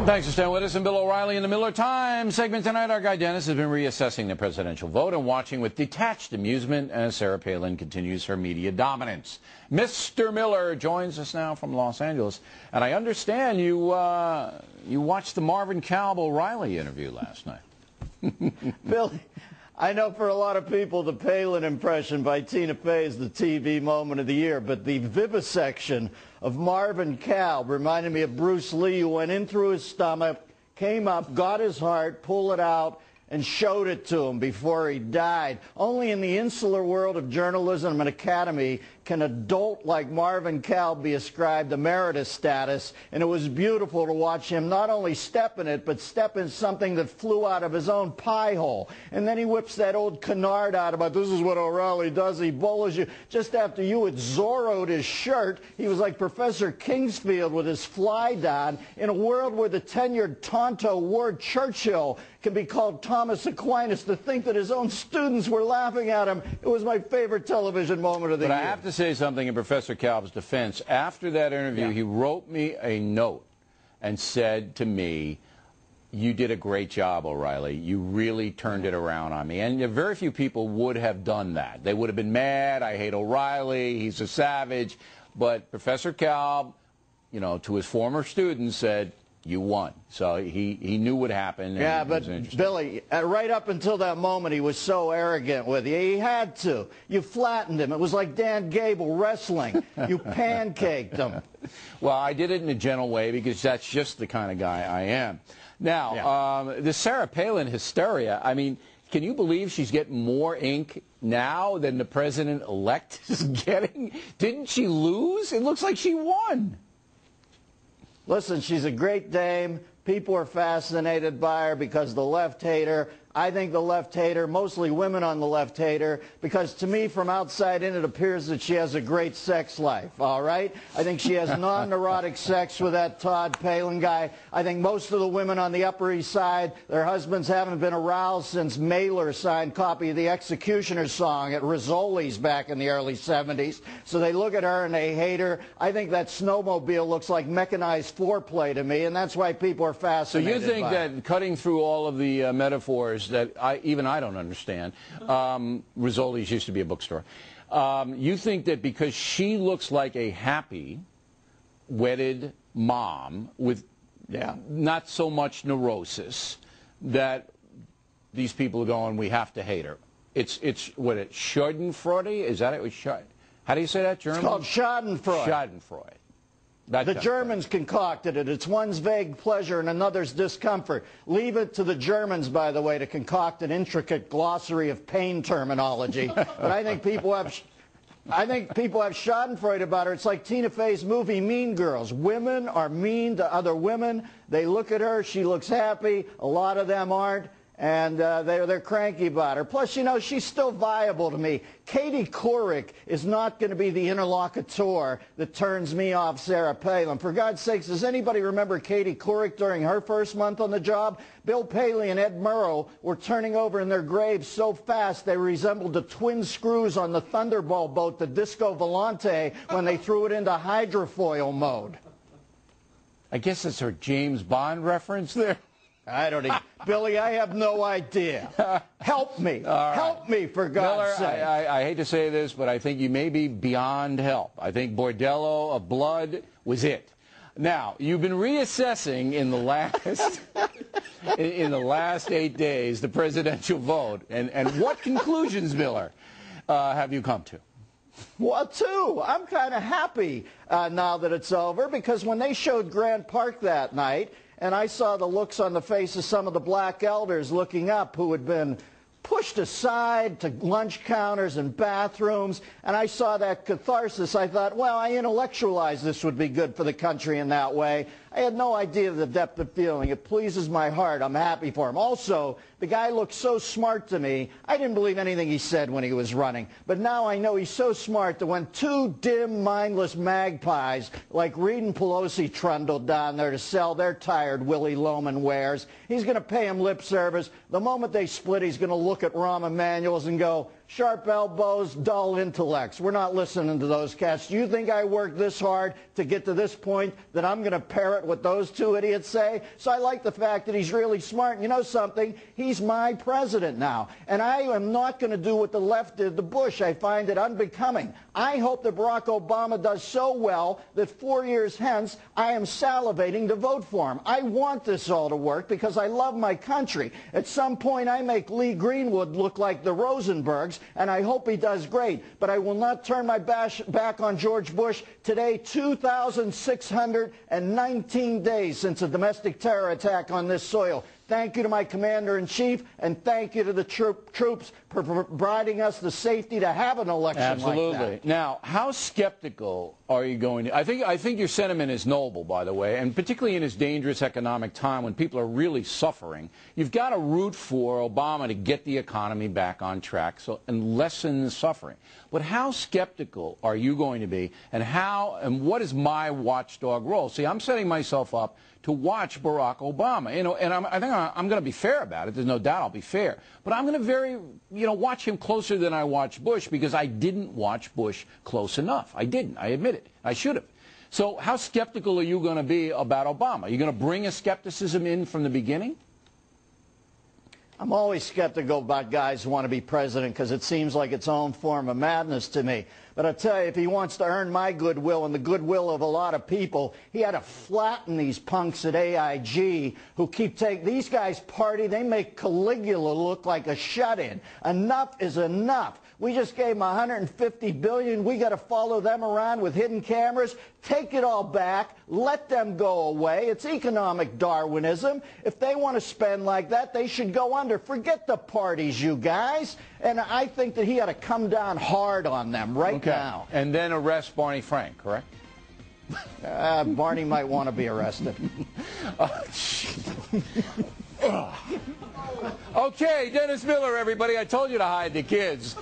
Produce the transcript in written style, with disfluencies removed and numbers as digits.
Thanks for staying with us. And Bill O'Reilly in the Miller Time segment tonight. Our guy Dennis has been reassessing the presidential vote and watching with detached amusement as Sarah Palin continues her media dominance. Mr. Miller joins us now from Los Angeles. And I understand you watched the Marvin Calb O'Reilly interview last night. Bill, I know for a lot of people the Palin impression by Tina Fey is the TV moment of the year, but the vivisection of Marvin Calb reminded me of Bruce Lee, who went in through his stomach, came up, got his heart, pulled it out, and showed it to him before he died. Only in the insular world of journalism and academy can a dolt like Marvin Calb be ascribed emeritus status, and it was beautiful to watch him not only step in it, but step in something that flew out of his own pie hole. And then he whips that old canard out about, this is what O'Reilly does, he bullies you. Just after you had Zorro'd his shirt, he was like Professor Kingsfield with his fly down. In a world where the tenured Tonto Ward Churchill can be called Thomas Aquinas, to think that his own students were laughing at him, it was my favorite television moment of the year. But I have to say something in Professor Calb's defense. After that interview, he wrote me a note and said to me, you did a great job, O'Reilly. You really turned it around on me. And very few people would have done that. They would have been mad. I hate O'Reilly. He's a savage. But Professor Calb, you know, to his former students said, you won. So he knew what happened. Yeah, but Billy, right up until that moment, he was so arrogant with you. He had to. You flattened him. It was like Dan Gable wrestling. You pancaked him. Well, I did it in a gentle way because that's just the kind of guy I am. Now, the Sarah Palin hysteria, I mean, can you believe she's getting more ink now than the president-elect is getting? Didn't she lose? It looks like she won. Listen, she's a great dame. People are fascinated by her because the left hate her. I think the left hate her, mostly women on the left hate her, because to me, from outside in, it appears that she has a great sex life, all right? I think she has non-neurotic sex with that Todd Palin guy. I think most of the women on the Upper East Side, their husbands haven't been aroused since Mailer signed copy of the Executioner's song at Rizzoli's back in the early 70s. So they look at her and they hate her. I think that snowmobile looks like mechanized foreplay to me, and that's why people are fascinated. So you think that cutting through all of the metaphors that even I don't understand, Rizzoli's used to be a bookstore, you think that because she looks like a happy, wedded mom with not so much neurosis, that these people are going, we have to hate her. It's Schadenfreude? Is that it? How do you say that, German? It's called Schadenfreude. Schadenfreude. The Germans concocted it. It's one's vague pleasure and another's discomfort. Leave it to the Germans, by the way, to concoct an intricate glossary of pain terminology. But I think people have Schadenfreude about her. It's like Tina Fey's movie Mean Girls. Women are mean to other women. They look at her. She looks happy. A lot of them aren't. And they're cranky about her. Plus, you know, she's still viable to me. Katie Couric is not going to be the interlocutor that turns me off Sarah Palin. For God's sakes, does anybody remember Katie Couric during her first month on the job? Bill Paley and Ed Murrow were turning over in their graves so fast they resembled the twin screws on the Thunderball boat, the Disco Volante, when they threw it into hydrofoil mode. I guess it's her James Bond reference there. I don't even. Billy, I have no idea. Help me. Right. Help me, for God's Miller, sake. I hate to say this, but I think you may be beyond help. I think Bordello of Blood was it. Now, you've been reassessing in the last in the last 8 days the presidential vote. And what conclusions, Miller, have you come to? Well, too. I'm kind of happy now that it's over, because when they showed Grant Park that night, and I saw the looks on the face of some of the black elders looking up who had been pushed aside to lunch counters and bathrooms, and I saw that catharsis, I thought, well, I intellectualized this would be good for the country in that way. I had no idea of the depth of feeling. It pleases my heart. I'm happy for him. Also, the guy looked so smart to me. I didn't believe anything he said when he was running. But now I know he's so smart that when two dim, mindless magpies like Reed and Pelosi trundled down there to sell their tired Willie Loman wares, he's going to pay him lip service. The moment they split, he's going to look at Rahm Emanuel's and go, sharp elbows, dull intellects. We're not listening to those cats. Do you think I worked this hard to get to this point that I'm going to parrot what those two idiots say? So I like the fact that he's really smart. And you know something? He's my president now. And I am not going to do what the left did to Bush. I find it unbecoming. I hope that Barack Obama does so well that 4 years hence I am salivating to vote for him. I want this all to work because I love my country. At some point I make Lee Greenwood look like the Rosenbergs, and I hope he does great. But I will not turn my back on George Bush. Today, 2,619 days since a domestic terror attack on this soil. Thank you to my commander-in-chief, and thank you to the troops for providing us the safety to have an election like that. Now, how skeptical are you going to... I think your sentiment is noble, by the way, and particularly in this dangerous economic time when people are really suffering, you've got to root for Obama to get the economy back on track and lessen the suffering. But how skeptical are you going to be, and what is my watchdog role? See, I'm setting myself up to watch Barack Obama, and I think I'm going to be fair about it. There's no doubt I'll be fair. But I'm going to watch him closer than I watched Bush because I didn't watch Bush close enough. I didn't. I admit it. I should have. So how skeptical are you going to be about Obama? Are you going to bring a skepticism in from the beginning? I'm always skeptical about guys who want to be president because it seems like its own form of madness to me. But I'll tell you, if he wants to earn my goodwill and the goodwill of a lot of people, he had to flatten these punks at AIG who keep taking... These guys party. They make Caligula look like a shut-in. Enough is enough. We just gave them $150 billion. We got to follow them around with hidden cameras. Take it all back. Let them go away. It's economic Darwinism. If they want to spend like that, they should go under. Forget the parties, you guys. And I think that he ought to come down hard on them right now. And then arrest Barney Frank, correct? Barney might want to be arrested. Okay, Dennis Miller, everybody. I told you to hide the kids.